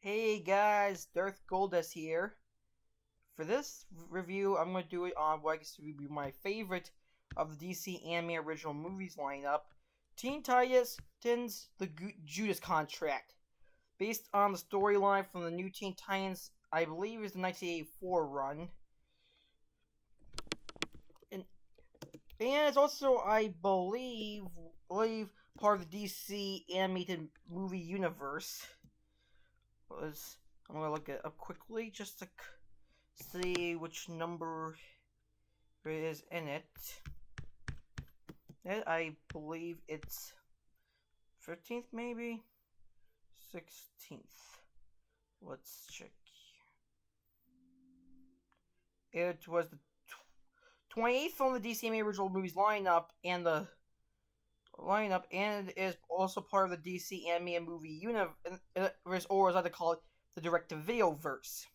Hey guys, Darth Goldust here. For this review, I'm going to do it on what I guess would be my favorite of the DC anime original movies lineup, Teen Titans: The Judas Contract, based on the storyline from the new Teen Titans, I believe is the 1984 run, and it's also, I believe part of the DC animated movie universe. Was I'm gonna look it up quickly just to see which number is in it. I believe it's 13th, maybe 16th. Let's check. It was the 28th on the DCMA original movies lineup, and is also part of the DC anime movie universe, or as I like to call it, the direct-to-video verse.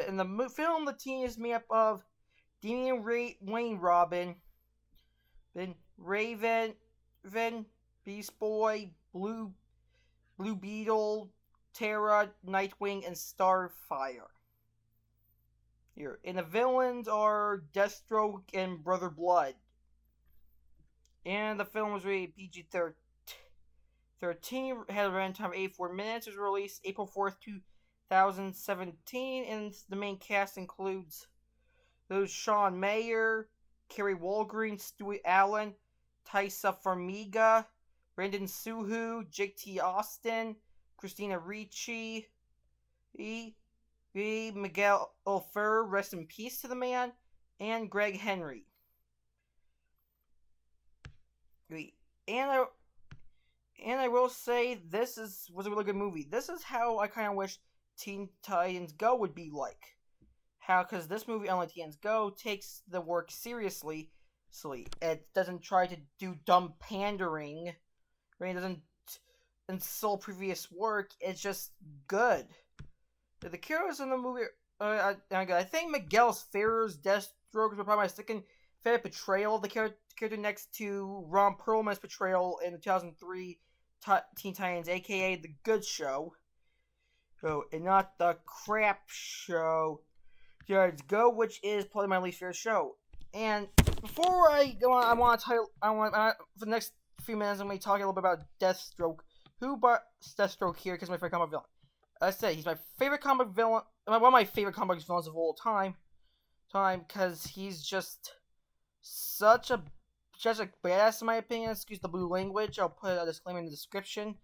In the film, the team is made up of Damian Wayne Robin, then Raven, Beast Boy, Blue Beetle, Terra, Nightwing, and Starfire. Here, and the villains are Deathstroke and Brother Blood. And the film was rated PG-13, had a runtime of 84 minutes. It was released April 4th, 2017, and the main cast includes those Sean Mayer, Kerry Walgreen, Stewie Allen, Taissa Farmiga, Brandon Suhu, Jake T. Austin, Christina Ricci, Miguel Ofer, rest in peace to the man, and Greg Henry. And I will say this was a really good movie. This is how I kind of wish Teen Titans Go would be like. Because this movie, unlike Teen Titans Go, takes the work seriously. It doesn't try to do dumb pandering. It doesn't insult previous work. It's just good. The characters in the movie are good. I think Miguel Ferrer's Deathstroke is probably my second favorite portrayal of the character next to Ron Perlman's portrayal in the 2003 Teen Titans, aka The Good Show. Oh, and not the crap show. Titans Go, which is probably my least favorite show. And before I go on, for the next few minutes, I'm going to be talking a little bit about Deathstroke. Who brought Deathstroke here? Because my favorite comic villain. I said he's my favorite comic villain, one of my favorite comic villains of all time, because he's just such a badass in my opinion. Excuse the blue language. I'll put a disclaimer in the description.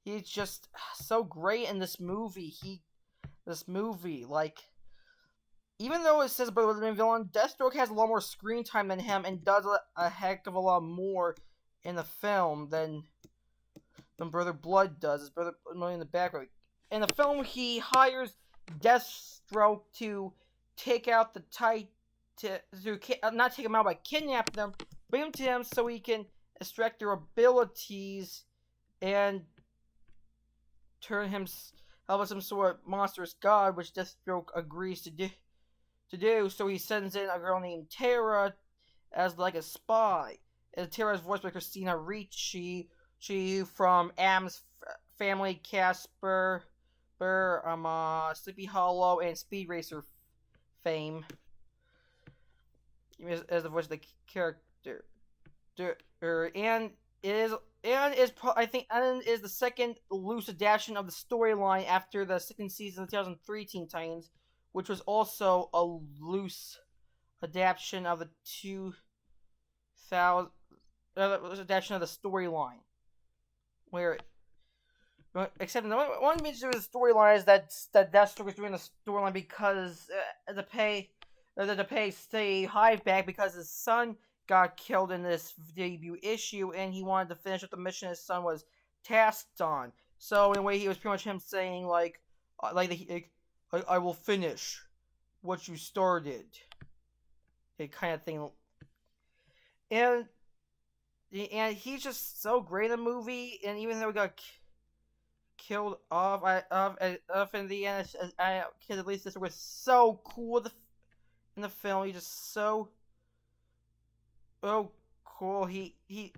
He's just so great in this movie. Like, even though it says about the main villain, Deathstroke has a lot more screen time than him and does a heck of a lot more in the film than Brother Blood does. His brother in the background. In the film, he hires Deathstroke to take out the not take them out, but kidnap them, bring them to him so he can extract their abilities and turn him as some sort of monstrous god, which Deathstroke agrees to do. So he sends in a girl named Terra as like a spy. And Terra is voiced by Christina Ricci. She from Adam's Family, Casper, Sleepy Hollow, and Speed Racer fame. As the voice of the character, and is the second loose adaptation of the storyline after the second season of 2003 Teen Titans, which was also a loose adaptation of the 2000 adaptation of the storyline, where except the one major of the storyline is that Deathstroke is doing the storyline because to pay stay Hive back because his son got killed in this debut issue, and he wanted to finish up the mission his son was tasked on. So in a way, he was pretty much him saying I will finish what you started, a kind of thing. And he's just so great in the movie, and even though he got killed off in the end, at least this was so cool in the film. He's just so cool. He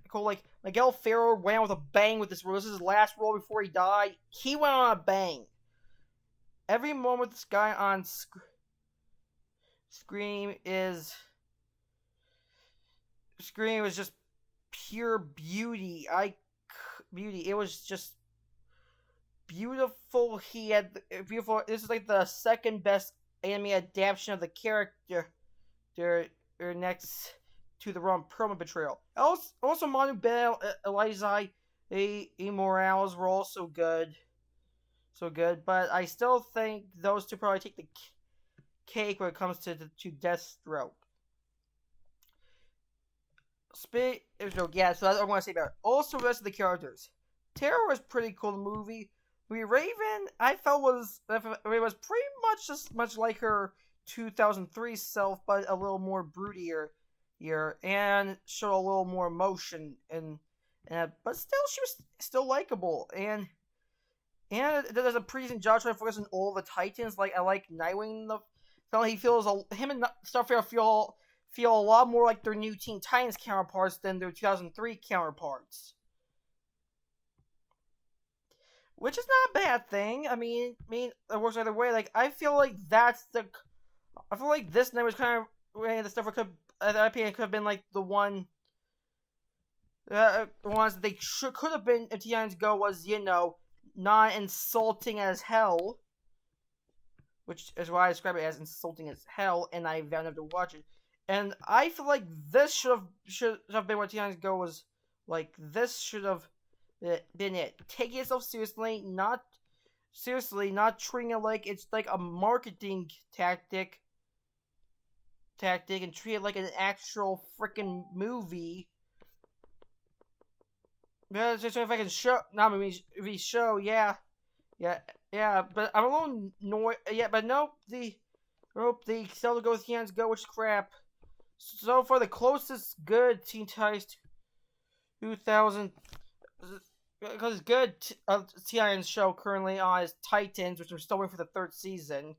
cool like Miguel Ferrer went out with a bang with this role. This is his last role before he died. He went on a bang. Every moment this guy on screen was just pure beauty. Beauty. It was just beautiful. He had beautiful. This is like the second best anime adaptation of the character. Next to the Ron Perlman betrayal. Also Manu Bell, Eliza, Morales were also good. So good, but I still think those two probably take the cake when it comes to Deathstroke. Yeah, so that's what I want to say about it. Also, the rest of the characters. Tara was pretty cool in the movie. Raven, I felt was pretty much just much like her 2003 self, but a little more broodier here, and showed a little more emotion, but still, she was still likable, and there's a pretty decent job trying to focus on all the Titans. Like I like Nightwing. He feels him and Starfire feel a lot more like their new Teen Titans counterparts than their 2003 counterparts, which is not a bad thing. I mean, it works either way. Like I feel like I feel like this night was kind of the stuff could have been like the one. Ones that they could have been if Titans Go was not insulting as hell, which is why I describe it as insulting as hell, and I vowed to watch it. And I feel like this should have been what Titans Go was like. This should have been it. Taking yourself seriously, not treating it like it's like a marketing tactic, and treat it like an actual freaking movie. Yeah, so if I can show, not movie, show, yeah, but I'm a little annoyed, but nope, the Zelda Go Titans Go, which is crap. So far, the closest good Teen Titans 2000, because good Titans show currently on is Titans, which I'm still waiting for the third season.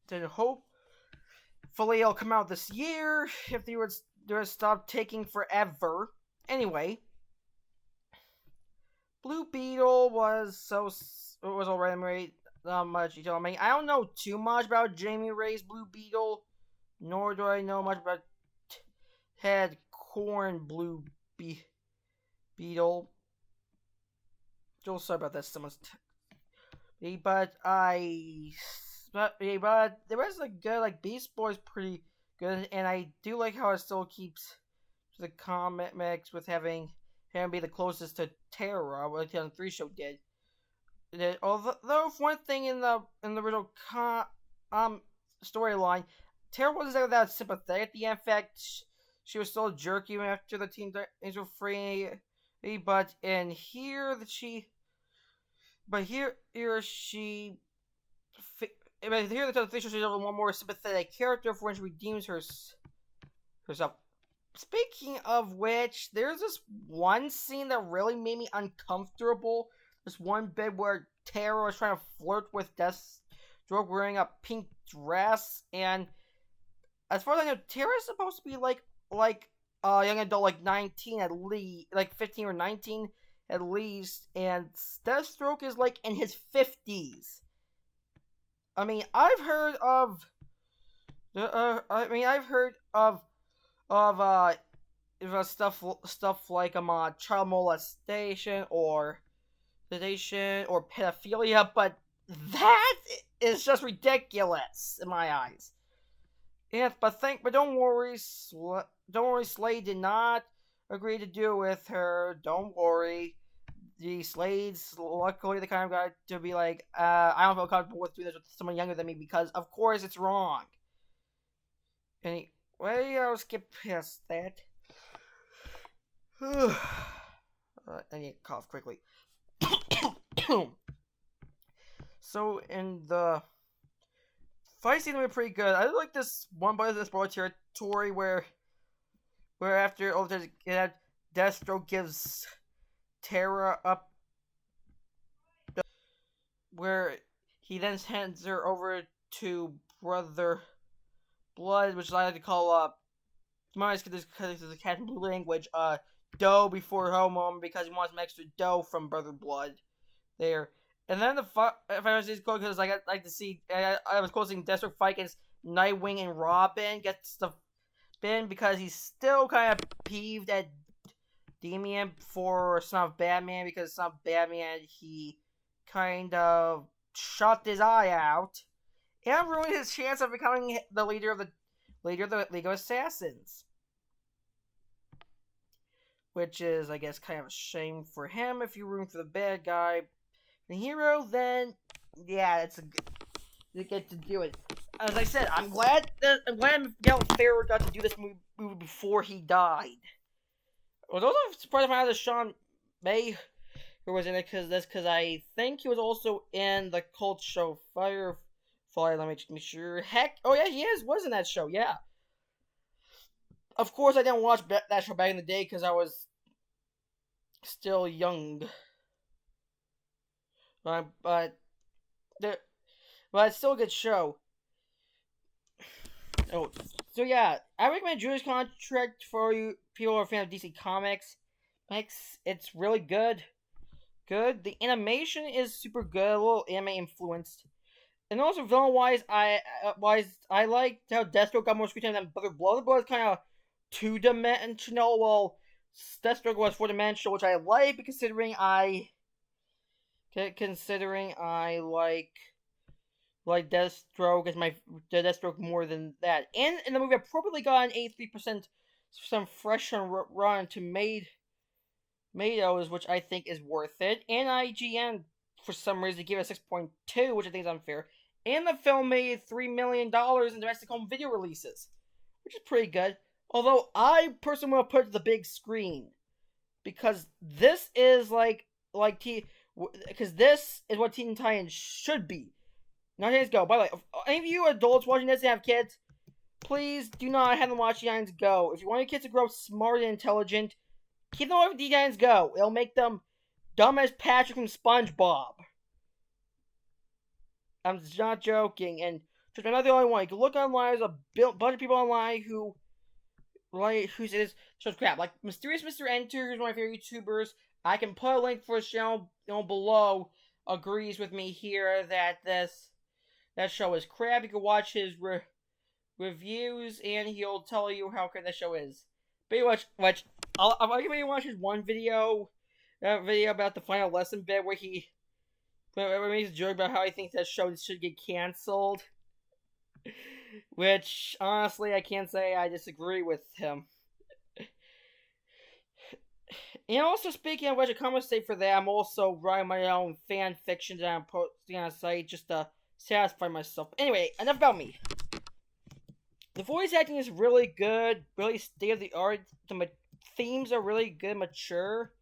Then hopefully it'll come out this year if they would stop taking forever. Anyway, Blue Beetle was alright. Not much detail. I mean, I don't know too much about Jamie Ray's Blue Beetle, nor do I know much about Ted Corn Blue Beetle. Still sorry about that. Someone's but the rest of the good, like Beast Boy's pretty good, and I do like how it still keeps the comic mix with having him be the closest to Terra, what the 2003 show did. Although one thing in the original storyline, Terra wasn't that sympathetic at the end. In fact, she was still a jerk even after the Teen Titans were free. But here the 2003 show she's a one more sympathetic character for when she redeems herself. Speaking of which, there's this one scene that really made me uncomfortable. This one bit where Tara was trying to flirt with Deathstroke wearing a pink dress, and as far as I know, Tara's supposed to be like a young adult, like 19 at least, like 15 or 19 at least, and Deathstroke is like in his 50s. I mean, I've heard of stuff like child molestation or pedophilia, but that is just ridiculous in my eyes. Yeah, but don't worry, Slade did not agree to do with her. Don't worry. The Slade's luckily the kind of guy to be like, I don't feel comfortable with doing this with someone younger than me because, of course, it's wrong. Anyway, I'll skip past that. I need to cough quickly. So, in the fight scene, were pretty good. I like this one part of this broad territory where after all this, Deathstroke gives Tara up, where he then hands her over to Brother Blood, which I like to call Because there's a Captain Blue language, dough before homo, because he wants some extra dough from Brother Blood there. And then if I was just cool because I like to see, I was closing Deathstroke fight against Nightwing and Robin, gets the bin because he's still kind of peeved at Damian for Son of Batman, because Son of Batman, he kind of shot his eye out and ruined his chance of becoming the leader of the League of Assassins. Which is, I guess, kind of a shame for him. If you're rooting for the bad guy, the hero, then yeah, you get to do it. As I said, I'm glad Miguel Ferrer got to do this movie before he died. I was also surprised to find out that Sean May who was in it because I think he was also in the cult show Firefly. Let me make sure. Heck, oh yeah, he was in that show. Yeah. Of course, I didn't watch that show back in the day because I was still young. But it's still a good show. Oh, so yeah, I recommend Judas Contract for you people who are a fan of DC Comics. It's really good. The animation is super good, a little anime influenced. And also villain wise, I liked how Deathstroke got more screen time than Brother Blood. Brother is kind of 2-dimensional, while Deathstroke was 4-dimensional, which I like, considering I like Deathstroke as my Deathstroke more than that. And in the movie, I probably got an 83% some fresh on Rotten Tomatoes, which I think is worth it. And IGN, for some reason, gave it a 6.2, which I think is unfair. And the film made $3 million in domestic home video releases, which is pretty good. Although I personally want to put it to the big screen, because this is because this is what Teen Titans should be. Now Titans Go. By the way, if any of you adults watching this and have kids, please do not have them watch Teen Titans Go. If you want your kids to grow up smart and intelligent, keep them away from Teen Titans Go. It'll make them dumb as Patrick from SpongeBob. I'm not joking, and I'm not the only one. You can look online. There's a bunch of people online who says such crap. Like Mysterious Mr. Enter, who's one of my favorite YouTubers. I can put a link for his channel below. Agrees with me here that that show is crap. You can watch his reviews, and he'll tell you how good that show is. But I'll recommend you watch his one video, about the final lesson bit where he makes a joke about how he thinks that show should get canceled. Which, honestly, I can't say I disagree with him. And also, speaking of which, I compensate for that, I'm also writing my own fan fiction that I'm posting on a site just to satisfy myself. Anyway, enough about me. The voice acting is really good, really state-of-the-art. The themes are really good, mature.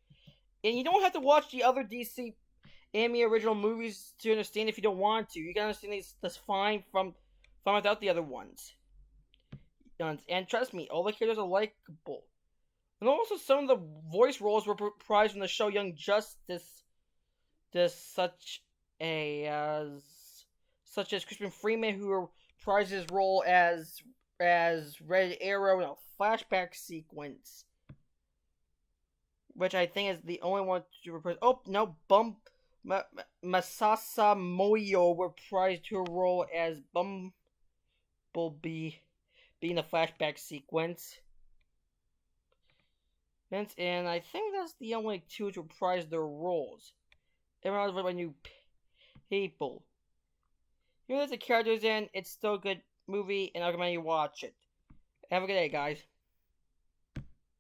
And you don't have to watch the other DC anime original movies to understand if you don't want to. You can understand this fine from without the other ones. And trust me, all the characters are likable. And also, some of the voice roles were reprised from the show Young Justice, such as Crispin Freeman, who reprised his role as Red Arrow in a flashback sequence, which I think is the only one to reprise. Oh no, Masasa Moyo reprised her role as Bumblebee, being a flashback sequence. And I think that's the only two to reprise their roles. Everyone else were new people. Even though the characters in, it's still a good movie, and I recommend you watch it. Have a good day, guys.